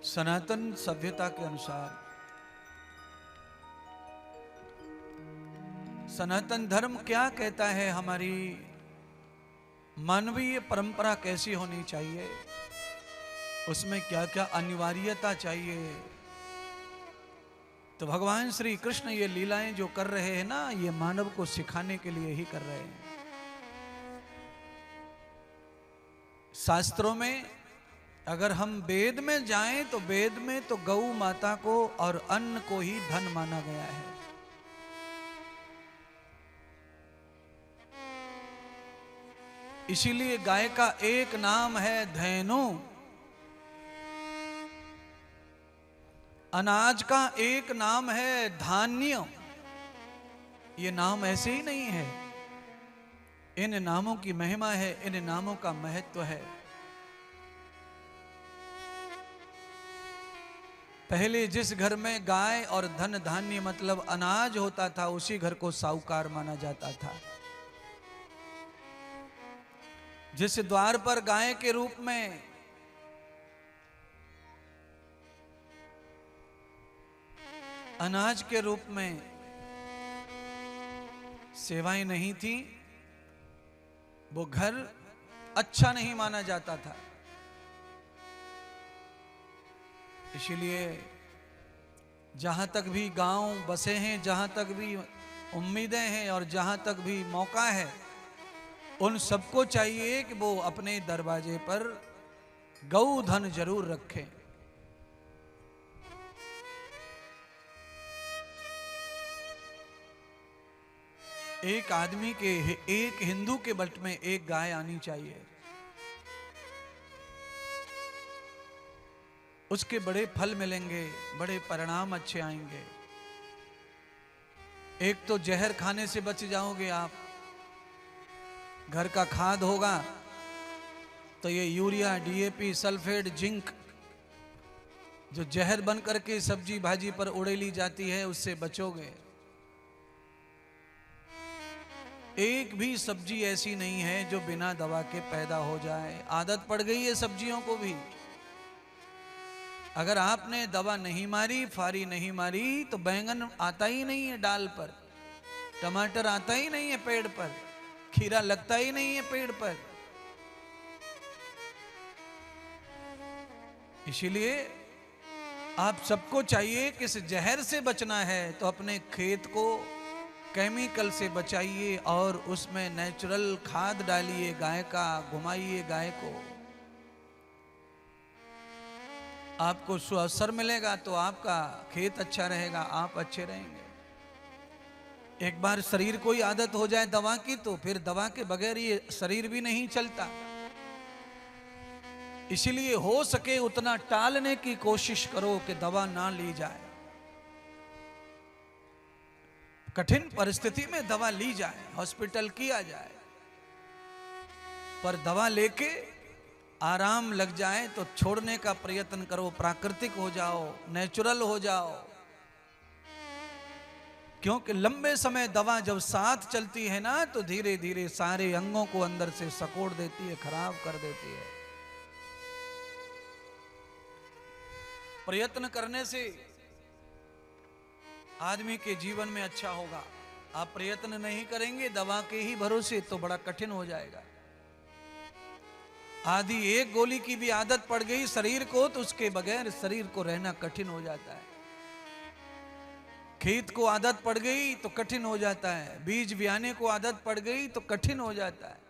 सनातन सभ्यता के अनुसार सनातन धर्म क्या कहता है, हमारी मानवीय परंपरा कैसी होनी चाहिए, उसमें क्या क्या अनिवार्यता चाहिए। तो भगवान श्री कृष्ण ये लीलाएं जो कर रहे हैं ना, ये मानव को सिखाने के लिए ही कर रहे हैं। शास्त्रों में अगर हम वेद में जाएं तो वेद में तो गौ माता को और अन्न को ही धन माना गया है। इसीलिए गाय का एक नाम है धैनु, अनाज का एक नाम है धान्य। ये नाम ऐसे ही नहीं है, इन नामों की महिमा है, इन नामों का महत्व है। पहले जिस घर में गाय और धन धान्य मतलब अनाज होता था, उसी घर को साहूकार माना जाता था। जिस द्वार पर गाय के रूप में अनाज के रूप में सेवाएं नहीं थी, वो घर अच्छा नहीं माना जाता था। इसलिए जहां तक भी गांव बसे हैं, जहां तक भी उम्मीदें हैं और जहां तक भी मौका है, उन सबको चाहिए कि वो अपने दरवाजे पर गौ धन जरूर रखें। एक आदमी के, एक हिंदू के बट में एक गाय आनी चाहिए। उसके बड़े फल मिलेंगे, बड़े परिणाम अच्छे आएंगे। एक तो जहर खाने से बच जाओगे आप, घर का खाद होगा तो ये यूरिया, डीएपी, सल्फेट, जिंक जो जहर बन करके सब्जी भाजी पर उड़ेली जाती है, उससे बचोगे। एक भी सब्जी ऐसी नहीं है जो बिना दवा के पैदा हो जाए। आदत पड़ गई है सब्जियों को भी। अगर आपने दवा नहीं मारी, फारी नहीं मारी, तो बैंगन आता ही नहीं है डाल पर, टमाटर आता ही नहीं है पेड़ पर, खीरा लगता ही नहीं है पेड़ पर। इसीलिए आप सबको चाहिए कि इस जहर से बचना है तो अपने खेत को केमिकल से बचाइए और उसमें नेचुरल खाद डालिए, गाय का घुमाइए गाय को। आपको सुअवसर मिलेगा तो आपका खेत अच्छा रहेगा, आप अच्छे रहेंगे। एक बार शरीर को ही आदत हो जाए दवा की, तो फिर दवा के बगैर ये शरीर भी नहीं चलता। इसलिए हो सके उतना टालने की कोशिश करो कि दवा ना ली जाए। कठिन परिस्थिति में दवा ली जाए, हॉस्पिटल किया जाए, पर दवा लेके आराम लग जाए तो छोड़ने का प्रयत्न करो। प्राकृतिक हो जाओ, नेचुरल हो जाओ। क्योंकि लंबे समय दवा जब साथ चलती है ना, तो धीरे धीरे सारे अंगों को अंदर से सकोड़ देती है, खराब कर देती है। प्रयत्न करने से आदमी के जीवन में अच्छा होगा। आप प्रयत्न नहीं करेंगे दवा के ही भरोसे, तो बड़ा कठिन हो जाएगा। आदि एक गोली की भी आदत पड़ गई शरीर को, तो उसके बगैर शरीर को रहना कठिन हो जाता है। खेत को आदत पड़ गई तो कठिन हो जाता है, बीज बियाने को आदत पड़ गई तो कठिन हो जाता है।